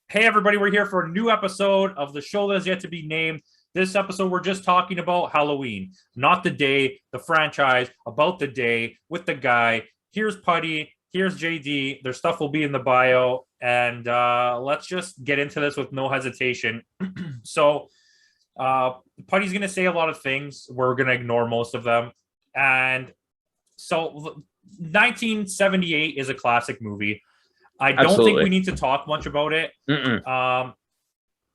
Hey, everybody, we're here for a new episode of the show that has yet to be named. This episode, we're just talking about Halloween, not the day, the franchise, about the day with the guy. Here's Putty, here's JD. Their stuff will be in the bio. And let's just get into this with no hesitation. so, uh, Putty's going to say a lot of things. We're going to ignore most of them. And so, 1978 is a classic movie. I don't think we need to talk much about it.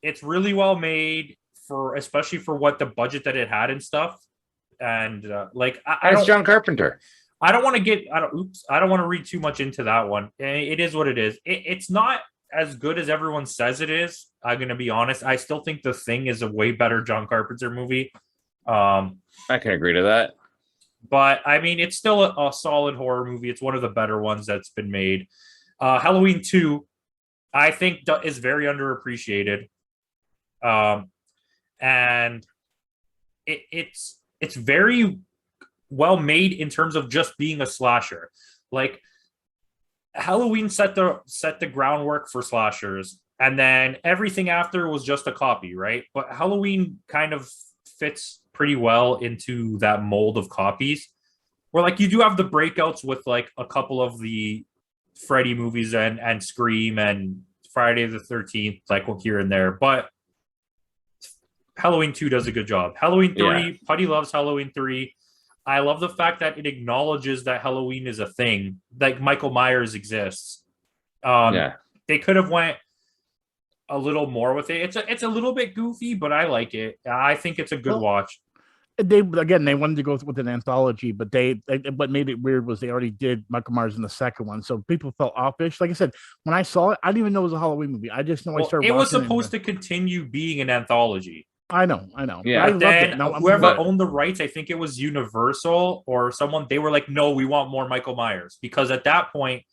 It's really well made for, especially for what the budget that it had and stuff. And I don't, John Carpenter. I don't want to get, I don't want to read too much into that one. It is what it is. It's not as good as everyone says it is. I'm gonna be honest. I still think The Thing is a way better John Carpenter movie. I can agree to that. But I mean, it's still a solid horror movie. It's one of the better ones that's been made. Halloween 2, I think, is very underappreciated. And it's very well made in terms of just being a slasher. Like Halloween set the groundwork for slashers, and then everything after was just a copy, right? But Halloween kind of fits pretty well into that mold of copies. Where like you do have the breakouts with like a couple of the Freddy movies and Scream and Friday the 13th, like here and there. But Halloween 2 does a good job. Halloween 3, Putty loves Halloween 3. I love the fact that it acknowledges that Halloween is a thing, like Michael Myers exists. They could have went a little more with it. It's a little bit goofy, but I like it. I think it's a good watch. They wanted to go with an anthology, but what made it weird was they already did Michael Myers in the second one, so people felt offish. Like I said, when I saw it, I didn't even know it was a Halloween movie. I just know I started. It was supposed to continue being an anthology. I know. Yeah. But then whoever owned the rights, I think it was Universal or someone, they were like, no, we want more Michael Myers. Because at that point,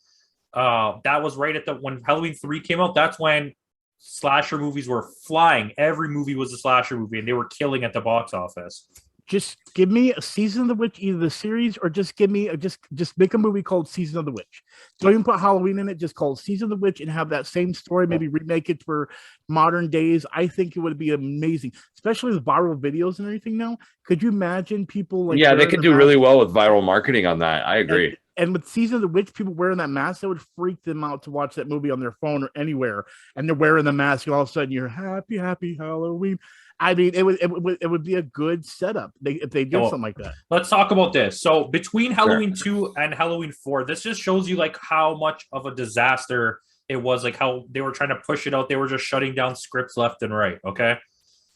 that was right at when Halloween 3 came out. That's when slasher movies were flying. Every movie was a slasher movie, and they were killing at the box office. Just give me a Season of the Witch, either the series, or just give me just make a movie called Season of the Witch. Don't even put Halloween in it. Just call it Season of the Witch and have that same story. Maybe remake it for modern days. I think it would be amazing, especially with viral videos and everything now. Could you imagine people like? Yeah, they could do really well with viral marketing on that. I agree. And with Season of the Witch, people wearing that mask, that would freak them out to watch that movie on their phone or anywhere. And they're wearing the mask, and all of a sudden you're happy Halloween. I mean, it would be a good setup if they did something like that. Let's talk about this. So between Halloween 2 and Halloween 4, this just shows you like how much of a disaster it was, like how they were trying to push it out. They were just shutting down scripts left and right. Okay.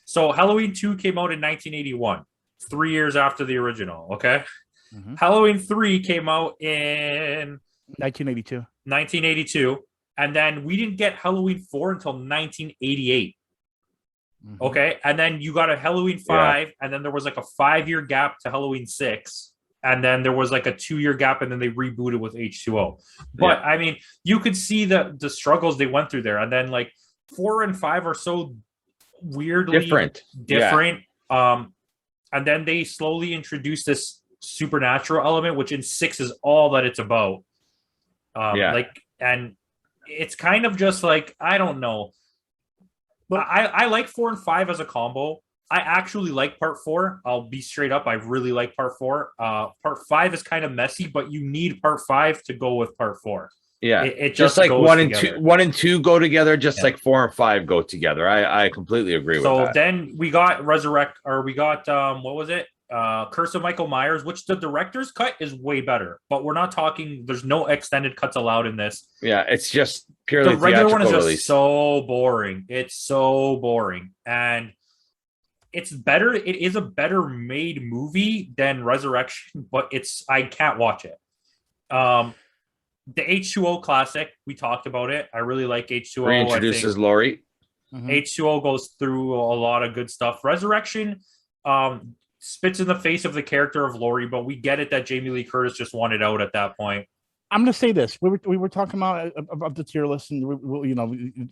So Halloween 2 came out in 1981, 3 years after the original. Okay. Mm-hmm. Halloween 3 came out in 1982. And then we didn't get Halloween 4 until 1988. Mm-hmm. Okay, and then you got a Halloween 5, and then there was like a 5-year gap to Halloween 6, and then there was like a 2-year gap, and then they rebooted with H2O. But I mean, you could see the struggles they went through there, and then like 4 and 5 are so weirdly different. And then they slowly introduced this supernatural element, which in 6 is all that it's about. And it's kind of just like, I don't know. But I like 4 and 5 as a combo. I actually like part 4. I'll be straight up. I really like part 4. Part 5 is kind of messy, but you need part 5 to go with part 4. Yeah, it just like 1 and 2 go together, just like 4 and 5 go together. I completely agree with that. So then we got what was it? Curse of Michael Myers, which the director's cut is way better, but we're not talking. There's no extended cuts allowed in this. Yeah, it's just purely the regular one is just so boring. It's so boring, and it's better. It is a better made movie than Resurrection, but I can't watch it. The H2O classic, we talked about it. I really like H2O. Reintroduces Laurie. Mm-hmm. H2O goes through a lot of good stuff. Resurrection, spits in the face of the character of Laurie, but we get it that Jamie Lee Curtis just wanted out at that point. I'm going to say this. We were talking about the tier list, and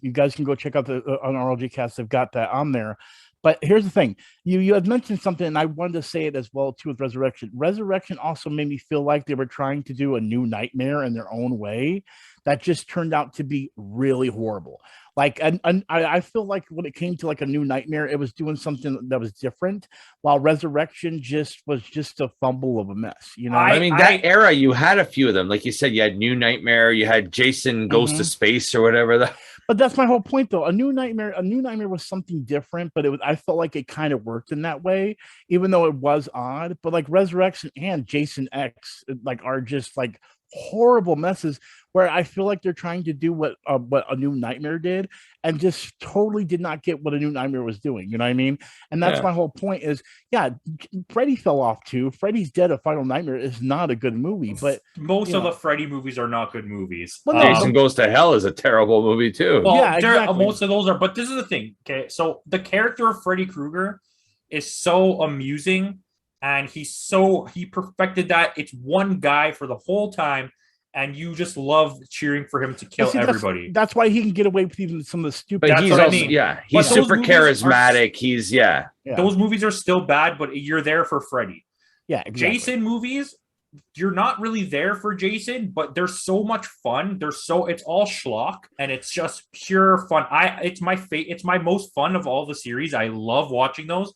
you guys can go check out the on RLG Cast. They've got that on there. But here's the thing: you had mentioned something, and I wanted to say it as well too with Resurrection. Resurrection also made me feel like they were trying to do a new Nightmare in their own way, that just turned out to be really horrible. Like, and I feel like when it came to like a new Nightmare, it was doing something that was different, while Resurrection was just a fumble of a mess. You know, I mean, that era, you had a few of them. Like you said, you had New Nightmare, you had Jason Goes to Space or whatever. But that's my whole point, though. A new nightmare was something different, but I felt like it kind of worked in that way, even though it was odd. But like Resurrection and Jason X, like, are just like horrible messes, where I feel like they're trying to do what a new Nightmare did, and just totally did not get what a new Nightmare was doing. You know what I mean? And that's my whole point is, Freddy fell off too. Freddy's Dead: A Final Nightmare is not a good movie, but most of the Freddy movies are not good movies. Well, Jason Goes to Hell is a terrible movie too. Well, exactly. Most of those are, but this is the thing. Okay, so the character of Freddy Krueger is so amusing, and he perfected that. It's one guy for the whole time, and you just love cheering for him to kill everybody. That's why he can get away with even some of the stupid. But he's also, he's super charismatic. He's Those movies are still bad, but you're there for Freddy. Yeah, exactly. Jason movies, you're not really there for Jason, but they're so much fun. It's all schlock, and it's just pure fun. It's my most fun of all the series. I love watching those.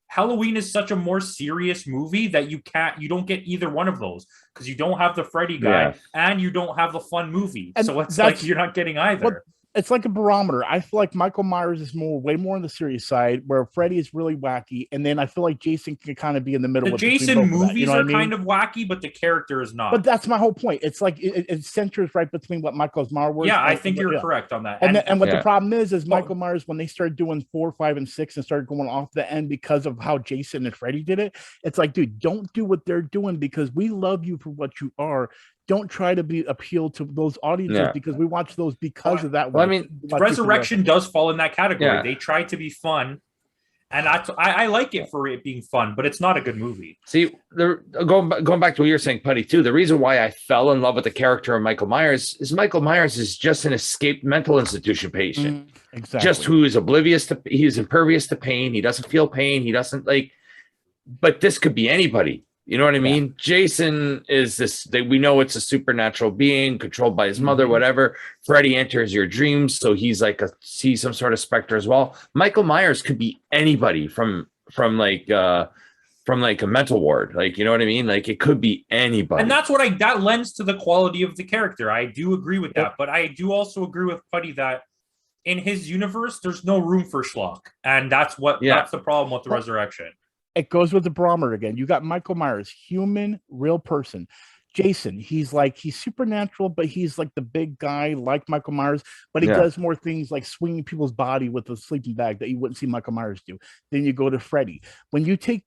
Halloween is such a more serious movie that you don't get either one of those, because you don't have the Freddy guy and you don't have the fun movie. And so it's like you're not getting either. It's like a barometer. I feel like Michael Myers is way more on the serious side, where Freddy is really wacky, and then I feel like Jason can kind of be in the middle. The Jason movies are kind of wacky, but the character is not. But that's my whole point. It's like it centers right between what Michael Myers was. Yeah, I think you're correct on that. And what the problem is Michael Myers, when they started doing 4, 5, and 6 and started going off the end because of how Jason and Freddy did it, it's like, dude, don't do what they're doing, because we love you for what you are. Don't try to appeal to those audiences, because we watch those because of that. Well, I mean, Resurrection does fall in that category. Yeah. They try to be fun, and I like it for it being fun, but it's not a good movie. See, going back to what you're saying, Putty, too, the reason why I fell in love with the character of Michael Myers is just an escaped mental institution patient. Exactly. Just who is he's impervious to pain. He doesn't feel pain. He doesn't but this could be anybody. You know what I mean? Yeah. Jason is we know it's a supernatural being controlled by his mother, whatever. Freddy enters your dreams, so he's he's some sort of specter as well. Michael Myers could be anybody from a mental ward. You know what I mean? It could be anybody. And that's what that lends to the quality of the character. I do agree with that, but I do also agree with Putty that in his universe, there's no room for schlock. And that's the problem with the Resurrection. It goes with the barometer again. You got Michael Myers, human, real person. Jason, he's supernatural, but he's like the big guy like Michael Myers, but he does more things like swinging people's body with a sleeping bag that you wouldn't see Michael Myers do. Then you go to Freddy. When you take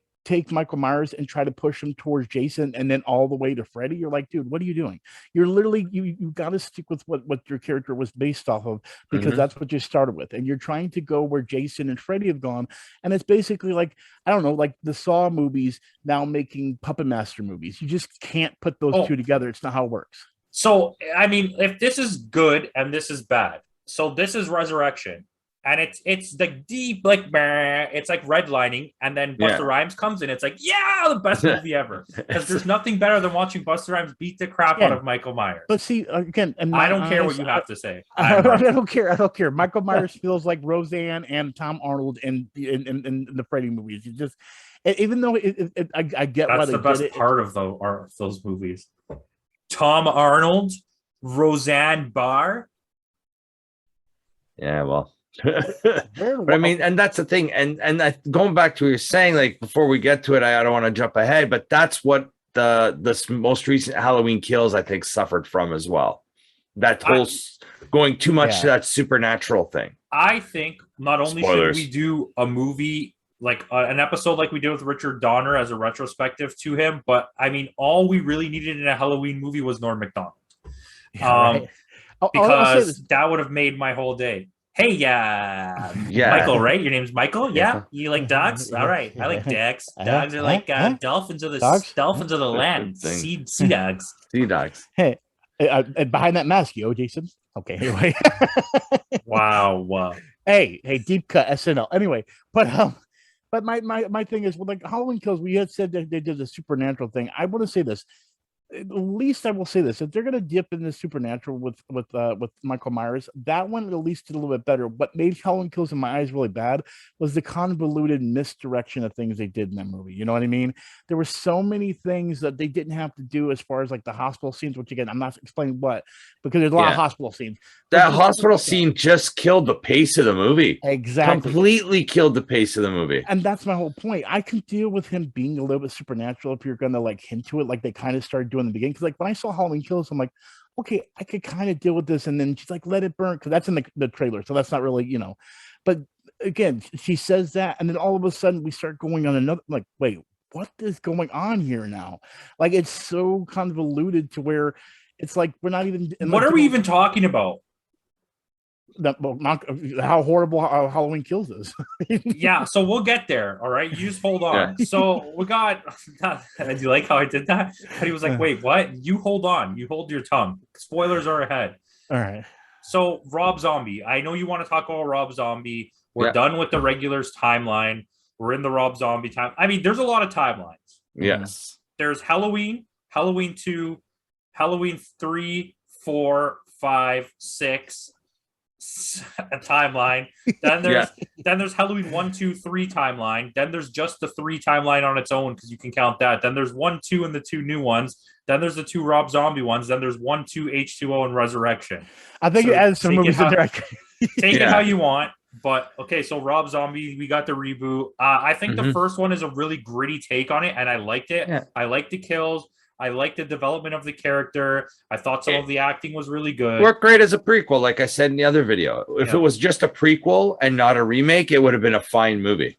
Michael Myers and try to push him towards Jason and then all the way to Freddy, you're like, dude, what are you doing? You're literally, you got to stick with what your character was based off of, because that's what you started with. And you're trying to go where Jason and Freddy have gone. And it's basically like, I don't know, like the Saw movies now making Puppet Master movies. You just can't put those two together. It's not how it works. So, I mean, if this is good and this is bad, so this is Resurrection. And it's like deep, it's like redlining, and then Busta Rhymes comes in. It's like, the best movie ever. Because there's nothing better than watching Busta Rhymes beat the crap out of Michael Myers. But see, again, and I don't care what you have to say. I don't care. Michael Myers feels like Roseanne and Tom Arnold in the Freddy movies. You just, even though I get that's the best part of those movies. Tom Arnold, Roseanne Barr. Yeah, well. But I mean, and that's the thing, and going back to what you're saying, before we get to it, I don't want to jump ahead, but that's what the most recent Halloween Kills I think suffered from as well. That whole going too much to that supernatural thing. I think not only should we do a movie an episode like we did with Richard Donner as a retrospective to him, but I mean, all we really needed in a Halloween movie was Norm Macdonald, because that would have made my whole day. Hey, Michael, right? Your name's Michael? Yeah? You like dogs? All right. I like dogs. Dogs are like dolphins of the land. Sea dogs. Sea dogs. Hey, behind that mask, Jason. Okay, anyway. Wow. Hey, deep cut SNL. Anyway, but But my thing is, well, like Halloween Kills, we had said that they did the supernatural thing. I want to say this. At least I will say this: if they're gonna dip in the supernatural with Michael Myers, that one at least did a little bit better. What made Halloween Kills in my eyes really bad was the convoluted misdirection of things they did in that movie. You know what I mean? There were so many things that they didn't have to do as far as like the hospital scenes, which again I'm not explaining what, because there's a lot of hospital scenes. That hospital scene just killed the pace of the movie. Exactly. Completely killed the pace of the movie. And that's my whole point. I can deal with him being a little bit supernatural if you're gonna like hint to it, like they kind of started doing in the beginning. Because like when I saw Halloween Kills, I'm like, okay, I could kind of deal with this. And then she's like, let it burn, because that's in the trailer, so that's not really, you know. But again, she says that, and then all of a sudden we start going on another, like, wait, what is going on here now? Like it's so convoluted to where it's like we're not even. What are we even talking about? That, well, not how horrible Halloween Kills is. Yeah, so we'll get there. All right, you just hold on. Yeah. So we got. Do you like how I did that? And he was like, "Wait, what? You hold on. You hold your tongue. Spoilers are ahead." All right. So Rob Zombie. I know you want to talk about Rob Zombie. We're done with the regulars timeline. We're in the Rob Zombie time. I mean, there's a lot of timelines. Yes. There's Halloween, Halloween 2, Halloween 3, 4, 5, 6. A timeline. Then there's Halloween 1, 2, 3 timeline. Then there's just the 3 timeline on its own because you can count that. Then there's 1, 2, and the 2 new ones. Then there's the 2 Rob Zombie ones. Then there's 1, 2 H2O and Resurrection. I think it adds some movies in there. Take it how you want. But okay, so Rob Zombie, we got the reboot. I think the first one is a really gritty take on it, and I liked it. Yeah. I liked the kills. I liked the development of the character. I thought some of the acting was really good. Worked great as a prequel, like I said in the other video. If it was just a prequel and not a remake, it would have been a fine movie.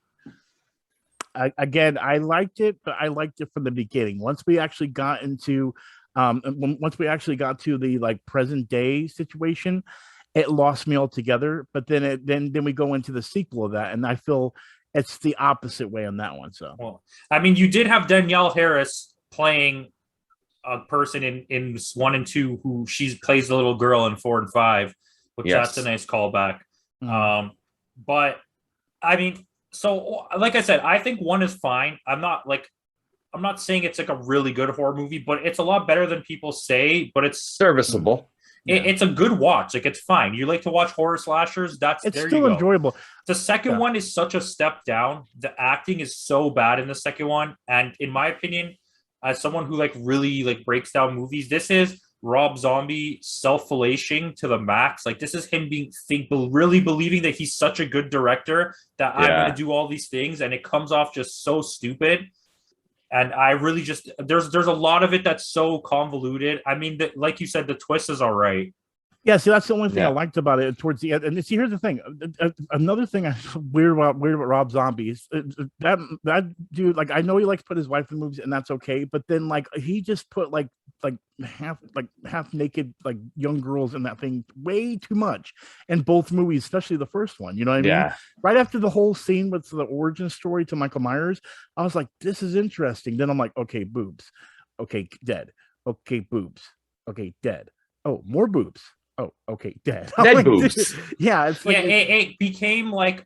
Again, I liked it, but I liked it from the beginning. Once we actually got into, once we actually got to the like present day situation, it lost me altogether. But then we go into the sequel of that, and I feel it's the opposite way on that one. So, well, I mean, you did have Danielle Harris playing a person in 1 and 2 who she plays the little girl in 4 and 5, which that's a nice callback. But I mean, so like I said, I think 1 is fine. I'm not saying it's like a really good horror movie, but it's a lot better than people say. But it's serviceable. It's a good watch. Like it's fine. You like to watch horror slashers? It's still enjoyable. The second one is such a step down. The acting is so bad in the second one, and in my opinion, as someone who like really like breaks down movies, this is Rob Zombie self-fellation to the max. Like this is him really believing that he's such a good director that I'm going to do all these things, and it comes off just so stupid. And I really just there's a lot of it that's so convoluted. I mean, like you said, the twist is all right. Yeah, see, that's the only thing I liked about it towards the end. And see, here's the thing. Another thing weird about Rob Zombie is that dude. Like, I know he likes to put his wife in movies, and that's okay. But then, like, he just put like half naked like young girls in that thing way too much in both movies, especially the first one. You know what I mean? Right after the whole scene with the origin story to Michael Myers, I was like, this is interesting. Then I'm like, okay, boobs. Okay, dead. Okay, boobs. Okay, dead. Oh, more boobs. Oh, okay, dead. Dead boobs. Yeah, it's like it became like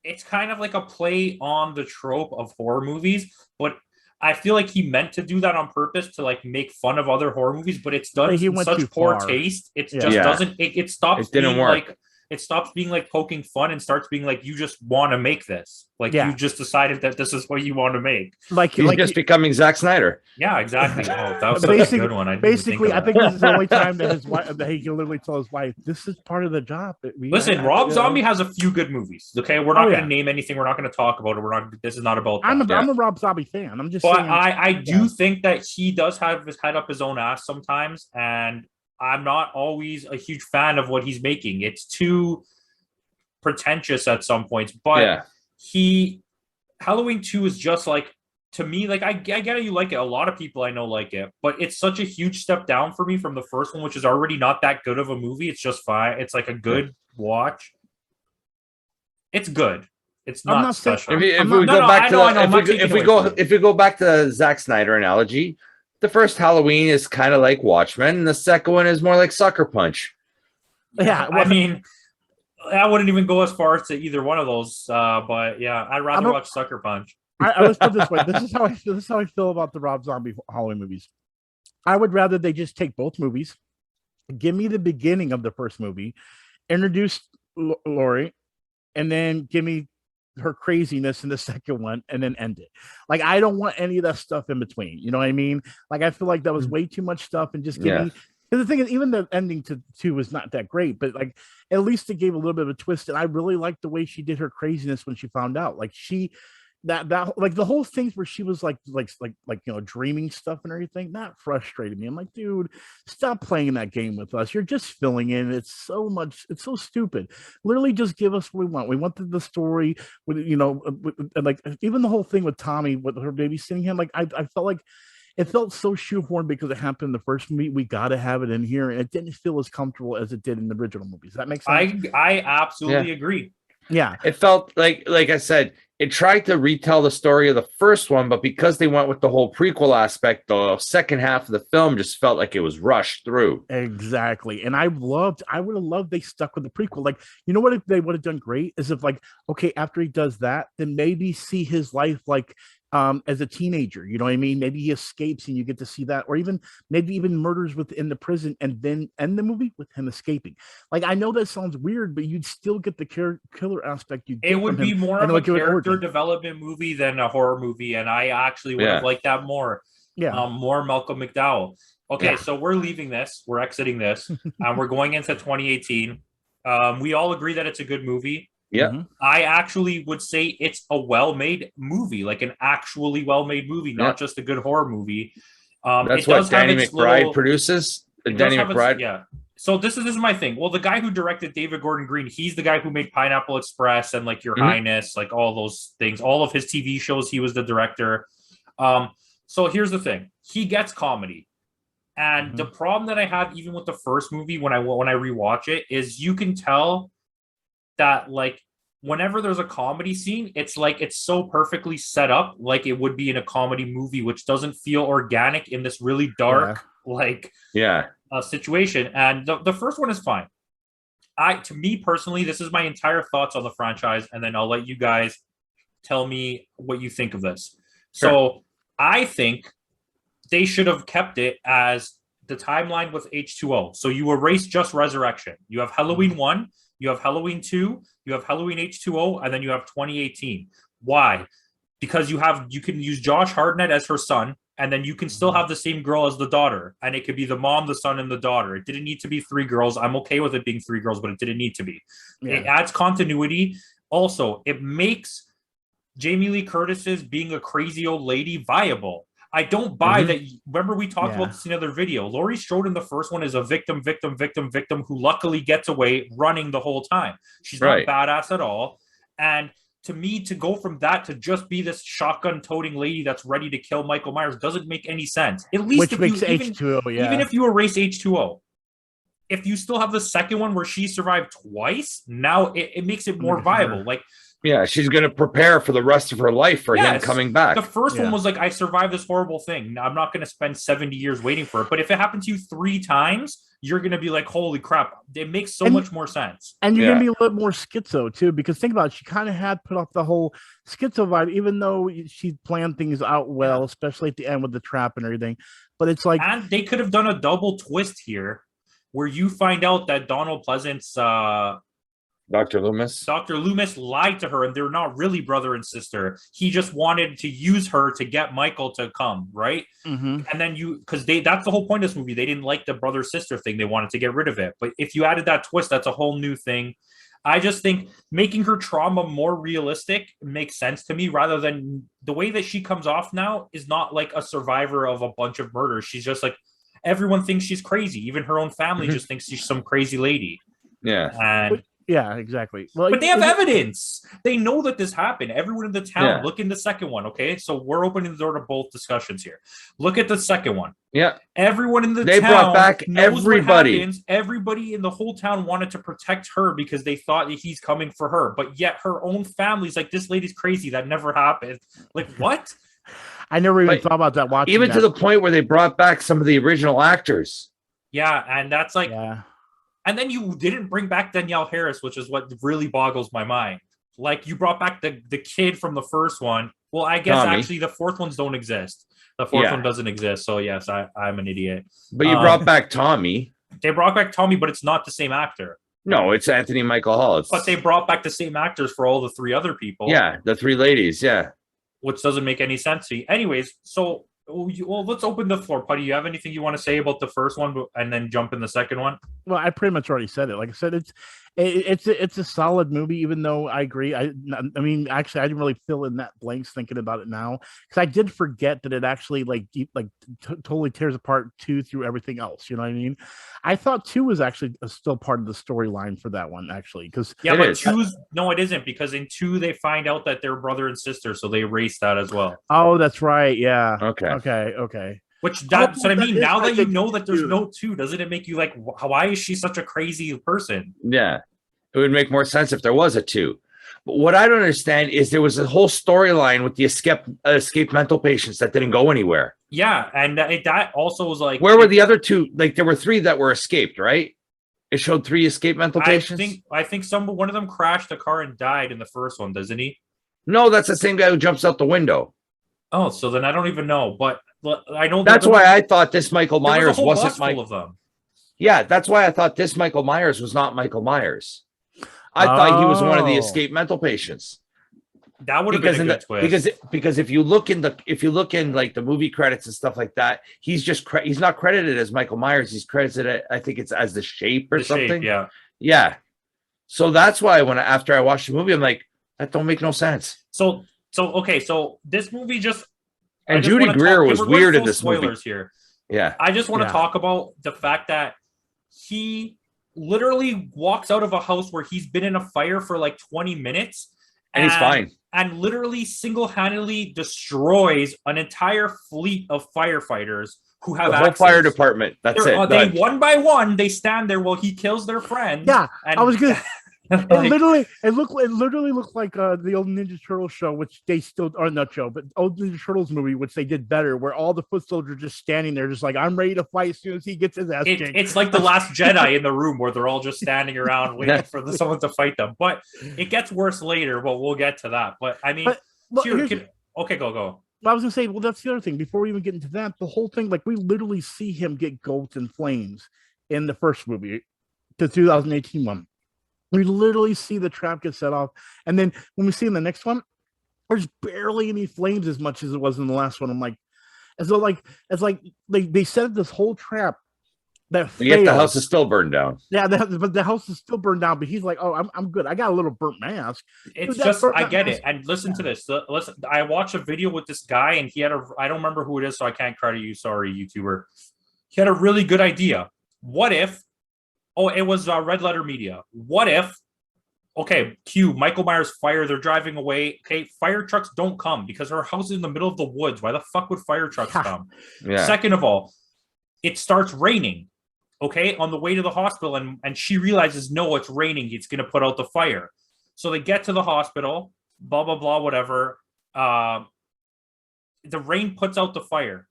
it's kind of like a play on the trope of horror movies, but I feel like he meant to do that on purpose to like make fun of other horror movies, but it's done in such poor taste. It just doesn't. It stops. It didn't work. Like it stops being like poking fun and starts being like you just want to make this. Like you just decided that this is what you want to make. Like he's just becoming Zack Snyder. Yeah, exactly. Oh, that was such a good one. I think this is the only time that his wife that he can literally tell his wife, "This is part of the job." Listen, Rob Zombie has a few good movies. Okay, we're not going to name anything. We're not going to talk about it. We're not. This is not about. I'm a Rob Zombie fan. I'm just. But saying, I do think that he does have his head up his own ass sometimes, and I'm not always a huge fan of what he's making. It's too pretentious at some points, but Halloween 2 is just like, to me, like I get it, you like it. A lot of people I know like it, but it's such a huge step down for me from the first one, which is already not that good of a movie. It's just fine. It's like a good watch. It's good. It's not special. If we go back to the Zack Snyder analogy, the first Halloween is kind of like Watchmen, and the second one is more like Sucker Punch. Yeah, I mean, I wouldn't even go as far as to either one of those. But yeah, I'd rather watch Sucker Punch. I let's put it this way. This is how I feel about the Rob Zombie Halloween movies. I would rather they just take both movies, give me the beginning of the first movie, introduce Laurie, and then give me her craziness in the second one, and then end it. Like, I don't want any of that stuff in between. You know what I mean? Like, I feel like that was way too much stuff, and just give me. Because the thing is, even the ending to 2 was not that great, but like at least it gave a little bit of a twist. And I really liked the way she did her craziness when she found out. Like that like the whole thing where she was like dreaming stuff and everything, that frustrated me. I'm like, dude, stop playing that game with us. You're just filling in. It's so stupid. Literally just give us what we want. We wanted the story with, and like even the whole thing with Tommy with her babysitting him. Like I felt like it felt so shoehorned because it happened in the first movie. We got to have it in here, and it didn't feel as comfortable as it did in the original movies. That makes sense. I absolutely agree. Yeah, it felt like I said, it tried to retell the story of the first one, but because they went with the whole prequel aspect, the second half of the film just felt like it was rushed through. Exactly. And I would have loved they stuck with the prequel. Like, you know what they would have done great is if, like, okay, after he does that, then maybe see his life like as a teenager, you know what I mean? Maybe he escapes and you get to see that, or maybe even murders within the prison and then end the movie with him escaping. Like, I know that sounds weird, but you'd still get the killer aspect. It would be more of a character development movie than a horror movie, and I actually would have liked that more. Yeah, more Malcolm McDowell. Okay, so we're leaving this, we're exiting this, we're going into 2018. We all agree that it's a good movie. Yeah, I actually would say it's a well-made movie, like an actually well-made movie, not just a good horror movie. That's what Danny McBride produces. Danny McBride. Yeah. So this is my thing. Well, the guy who directed David Gordon Green, he's the guy who made Pineapple Express and like Your Highness, like all those things. All of his TV shows, he was the director. So here's the thing: he gets comedy. And the problem that I have, even with the first movie, when I rewatch it, is you can tell that like whenever there's a comedy scene, it's like it's so perfectly set up like it would be in a comedy movie, which doesn't feel organic in this really dark situation. And the first one is fine. To me personally, this is my entire thoughts on the franchise, and then I'll let you guys tell me what you think of this. Sure. So I think they should have kept it as the timeline with H2O. So you erase just Resurrection. You have Halloween 1, you have Halloween 2, you have Halloween H2O, and then you have 2018. Why? Because you can use Josh Hartnett as her son, and then you can still have the same girl as the daughter, and it could be the mom, the son, and the daughter. It didn't need to be 3 girls. I'm okay with it being 3 girls, but it didn't need to be. Yeah. It adds continuity. Also, it makes Jamie Lee Curtis's being a crazy old lady viable. I don't buy that. Remember, we talked about this in another video. Laurie Strode in the first one is a victim who luckily gets away running the whole time. She's not badass at all. And to me, to go from that to just be this shotgun-toting lady that's ready to kill Michael Myers doesn't make any sense. At least makes H2O, even if you erase H2O, if you still have the second one where she survived twice, now it makes it more viable. Like, yeah, she's going to prepare for the rest of her life for him coming back. The first one was like, I survived this horrible thing. I'm not going to spend 70 years waiting for it. But if it happens to you 3 times, you're going to be like, holy crap. It makes so much more sense. And you're going to be a little more schizo, too, because think about it. She kind of had put off the whole schizo vibe, even though she planned things out well, especially at the end with the trap and everything. But it's like... And they could have done a double twist here where you find out that Donald Pleasant's... Dr. Loomis lied to her, and they're not really brother and sister. He just wanted to use her to get Michael to come, right? And then because that's the whole point of this movie. They didn't like the brother-sister thing. They wanted to get rid of it. But if you added that twist, that's a whole new thing. I just think making her trauma more realistic makes sense to me, rather than the way that she comes off now is not like a survivor of a bunch of murders. She's just like, everyone thinks she's crazy. Even her own family just thinks she's some crazy lady. Yeah. And... yeah, exactly. Well, but they have evidence. They know that this happened. Everyone in the town, look in the second one, okay? So we're opening the door to both discussions here. Look at the second one. Yeah. Everyone in the town brought back everybody. Everybody in the whole town wanted to protect her because they thought that he's coming for her. But yet her own family's like, this lady's crazy. That never happened. Like, what? I never even thought about that watching. Even to the point where they brought back some of the original actors. Yeah, and that's like... And then you didn't bring back Danielle Harris, which is what really boggles my mind. Like you brought back the kid from the first one. Well, I guess Tommy. actually the fourth ones don't exist. The fourth Yeah. one doesn't exist. So yes, I'm an idiot. But you brought back Tommy. They brought back Tommy, but it's not the same actor. No, it's Anthony Michael Hall. It's, But they brought back the same actors for all the three other people. yeah, the three ladies. Yeah. Which doesn't make any sense to me. Anyways, so well, let's open the floor. Putty, you have anything you want to say about the first one, and then jump in the second one? Well, I pretty much already said it. Like I said, it's a solid movie. Even though I agree, I mean, actually, I didn't really fill in that blanks thinking about it now because I did forget that it actually totally tears apart 2 through everything else. You know what I mean? I thought 2 was actually still part of the storyline for that one, actually. Because yeah, but 2's no, it isn't, because in 2 they find out that they're brother and sister, so they erase that as well. Oh, that's right. Yeah. Okay. Which that's what I mean. Now that you know that there's 2. no 2, doesn't it make you like, why is she such a crazy person? Yeah. It would make more sense if there was a 2. But what I don't understand is there was a whole storyline with the escape mental patients that didn't go anywhere. Yeah, and that also was like, where were the other 2? Like there were 3 that were escaped, right? It showed 3 escape mental patients. I think one of them crashed a car and died in the first one, doesn't he? No, that's the same guy who jumps out the window. Oh, so then I don't even know. But I know that's why I thought this Michael Myers wasn't Michael. Of them. Yeah, that's why I thought this Michael Myers was not Michael Myers. I thought he was one of the escape mental patients. That would have been a good twist. Because if you look in like the movie credits and stuff like that, he's not credited as Michael Myers. He's credited, I think it's as the Shape or something. Shape, yeah. So that's why after I watched the movie, I'm like, that don't make no sense. So this movie just Judy Greer was weird in this movie. Here. Yeah. I just want to talk about the fact that he literally walks out of a house where he's been in a fire for like 20 minutes. And he's fine. And literally single-handedly destroys an entire fleet of firefighters who have the whole fire department. That's it. They one by one, they stand there while he kills their friends. Yeah, and, I was gonna. It literally looked like the old Ninja Turtles show, which they still are not show, but old Ninja Turtles movie, which they did better, where all the foot soldiers just standing there, just like, I'm ready to fight as soon as he gets his ass kicked. It's like the Last Jedi in the room where they're all just standing around waiting for someone to fight them. But it gets worse later. But we'll get to that. But I mean, okay, go. I was gonna say, well, that's the other thing. Before we even get into that, the whole thing, like we literally see him get gulped in flames in the first movie, the 2018 one. We literally see the trap get set off, and then when we see in the next one, there's barely any flames as much as it was in the last one. I'm like, as though they set up this whole trap that yet the house is still burned down. Yeah, but the house is still burned down. But he's like, "Oh, I'm good. I got a little burnt mask." It's just I get it. And listen to this. Listen, I watched a video with this guy, and he had I don't remember who it is, so I can't credit you. Sorry, YouTuber. He had a really good idea. What if? Oh, it was Red Letter Media. What if? Okay, cue Michael Myers fire. They're driving away. Okay, fire trucks don't come because her house is in the middle of the woods. Why the fuck would fire trucks come? Yeah. Second of all, it starts raining. Okay, on the way to the hospital, and she realizes, no, it's raining. It's going to put out the fire. So they get to the hospital, blah, blah, blah, whatever. The rain puts out the fire.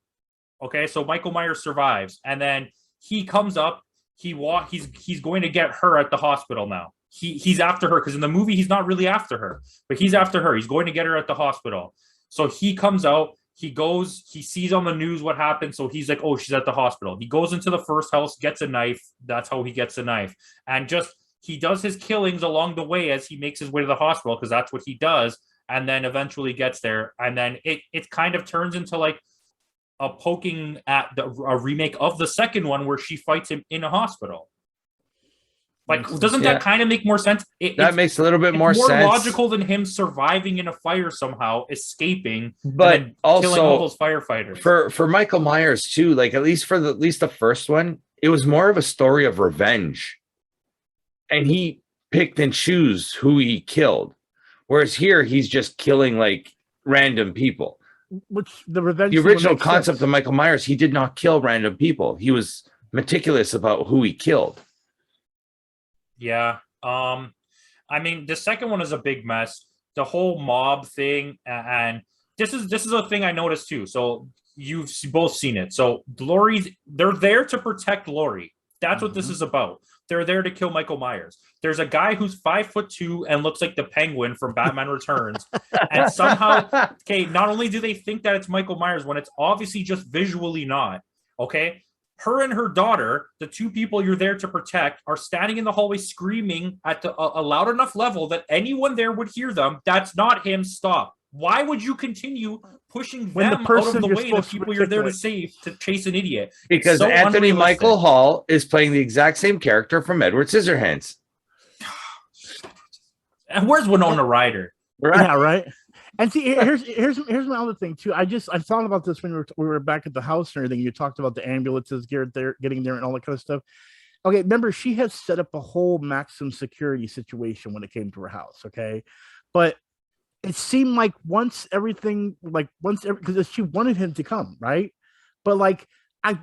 Okay, so Michael Myers survives. And then he comes up. He's going to get her at the hospital now. He's after her because in the movie, he's not really after her. But he's after her. He's going to get her at the hospital. So he comes out. He goes, he sees on the news what happened. So he's like, oh, she's at the hospital. He goes into the first house, gets a knife. That's how he gets a knife. And just, he does his killings along the way as he makes his way to the hospital because that's what he does. And then eventually gets there. And then it kind of turns into like a poking at a remake of the second one where she fights him in a hospital. Like, doesn't that kind of make more sense? That makes a little bit more sense. More logical than him surviving in a fire somehow, escaping, but and also killing all those firefighters. For Michael Myers too, like at least the first one, it was more of a story of revenge, and he picked and choose who he killed. Whereas here, he's just killing like random people. Which the revenge. The original concept of Michael Myers, he did not kill random people. He was meticulous about who he killed. Yeah. I mean, the second one is a big mess. The whole mob thing, and this is a thing I noticed too. So you've both seen it. So they're there to protect Laurie. That's what this is about. They're there to kill Michael Myers. There's a guy who's 5'2" and looks like the Penguin from Batman Returns. And somehow, okay, not only do they think that it's Michael Myers when it's obviously just visually not, okay? Her and her daughter, the two people you're there to protect, are standing in the hallway screaming at a loud enough level that anyone there would hear them. That's not him. Stop. Why would you continue pushing them out of the way, the people you're there to save, to chase an idiot? Because so Anthony Michael Hall is playing the exact same character from Edward Scissorhands. And where's Winona Ryder? Right? Yeah, right. And see, here's my other thing too. I thought about this when we were back at the house and everything. You talked about the ambulances getting there and all that kind of stuff. Okay, remember she had set up a whole maximum security situation when it came to her house. Okay, but it seemed like once because she wanted him to come, right? But like I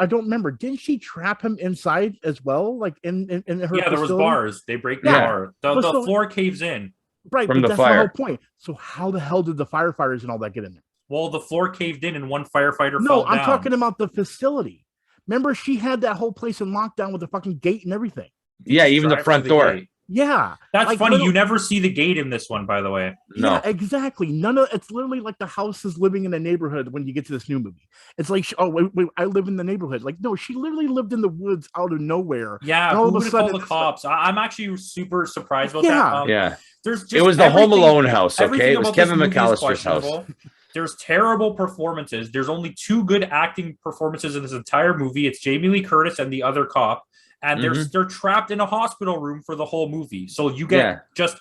don't remember. Didn't she trap him inside as well? Like in her Yeah, there was facility? bars. They break the bar. The floor caves in. Right, From but the that's fire. the whole point. So how the hell did the firefighters and all that get in there? Well, the floor caved in and one firefighter No, fell I'm down. talking about the facility. Remember, she had that whole place in lockdown with the fucking gate and everything. Yeah, even the Drive front through door. gate. Yeah, That's like funny. little- You never see the gate in this one, by the way. No. Yeah, exactly. It's literally like the house is living in a neighborhood when you get to this new movie. It's like, wait, I live in the neighborhood. Like, no, she literally lived in the woods out of nowhere. Yeah, And all who of a would call sudden the cops? I'm actually super surprised about Yeah. that. Yeah. There's just It was the Home everything- Alone house, okay? everything It was about this Kevin movie is McAllister's house. questionable. There's terrible performances. There's only two good acting performances in this entire movie. It's Jamie Lee Curtis and the other cop. And they're trapped in a hospital room for the whole movie. So you get just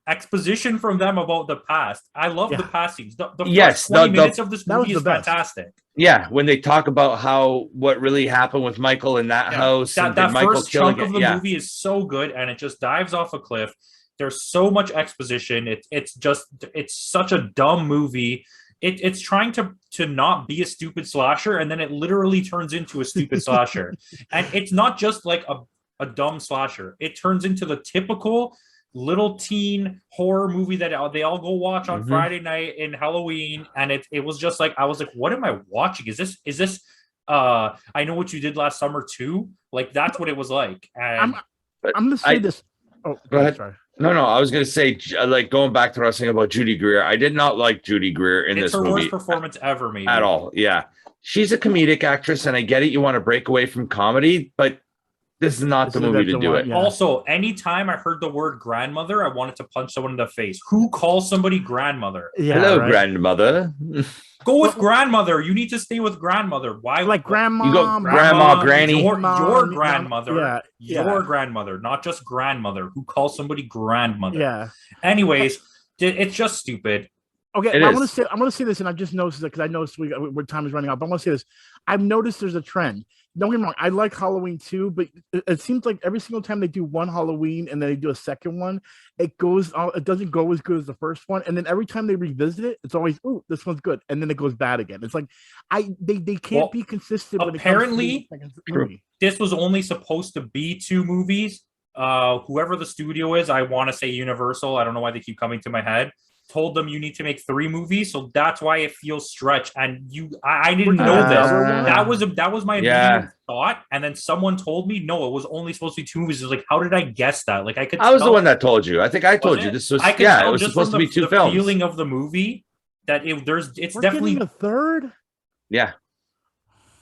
exposition from them about the past. I love the past scenes. The Yes, first 20 the- minutes of this that was movie the is best. fantastic. Yeah, when they talk about what really happened with Michael in that house. That and did Michael first kill chunk again? of the movie is so good, and it just dives off a cliff. There's so much exposition. It's such a dumb movie. It's trying to not be a stupid slasher, and then it literally turns into a stupid slasher. And it's not just like a dumb slasher. It turns into the typical little teen horror movie that they all go watch on Friday night in Halloween. And it was just like, I was like, what am I watching? Is this I Know What You Did Last Summer too? Like, that's what it was like. And I'm gonna say this. Oh, Go ahead. Sorry. No, I was going to say, like, going back to what I was saying about Judy Greer, I did not like Judy Greer in it's this her movie worst performance ever, maybe. at all. Yeah. She's a comedic actress, and I get it. You want to break away from comedy, but this is not the movie to do it. Yeah. Also, anytime I heard the word grandmother, I wanted to punch someone in the face. Who calls somebody grandmother? Yeah, Hello, right. grandmother. Go with grandmother. You need to stay with grandmother. Why? Like grandma, You go grandma, granny. Your mom, grandmother. yeah. Your grandmother, not just grandmother. Who calls somebody grandmother? Yeah. Anyways, it's just stupid. Okay, It I'm is. gonna say this, and I've just noticed it because I noticed where time is running out. But I'm gonna say this: I've noticed there's a trend. Don't get me wrong, I like Halloween too, but it seems like every single time they do one Halloween and then they do a second one, it doesn't go as good as the first one, and then every time they revisit it, it's always, oh, this one's good, and then it goes bad again. It's like they can't be consistent. Apparently, when it comes to the movie. this was only supposed to be two movies. Whoever the studio is, I want to say Universal. I don't know why they keep coming to my head. Told them you need to make 3 movies, so that's why it feels stretched. And I didn't know this. That was my immediate thought, and then someone told me no, it was only supposed to be 2 movies. It was like, how did I guess that? Like, I was the one that told you. I think I told you this was. I could Yeah, tell it was just supposed to from be 2 the films. feeling of the movie that it's We're definitely getting a third. Yeah, I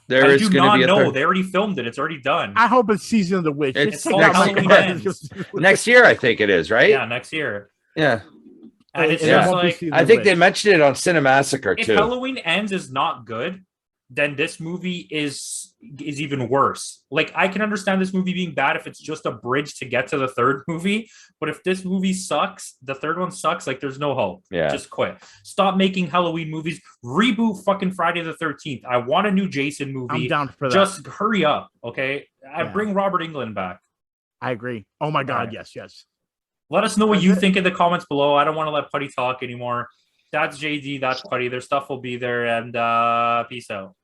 there is do going to not be a know. third. They already filmed it. It's already done. I hope it's Season of the Witch. It's Take next out year. Michael Ends. Next year, I think it is, right? Yeah, next year. Yeah. And it's It just won't be like, Season I of the think they Witch. mentioned it on Cinemassacre if too. Halloween Ends is not good, then this movie is even worse. Like, I can understand this movie being bad if it's just a bridge to get to the third movie, but if this movie sucks, the third one sucks, like, there's no hope. Yeah. Just quit. Stop making Halloween movies. Reboot fucking Friday the 13th. I want a new Jason movie. I'm down for that. Just hurry up, okay? I Yeah. bring Robert Englund back. I agree. Oh my God, Alright. yes. Let us know what That's you it. think in the comments below. I don't want to let Putty talk anymore. That's JD, that's Putty. Their stuff will be there, and peace out.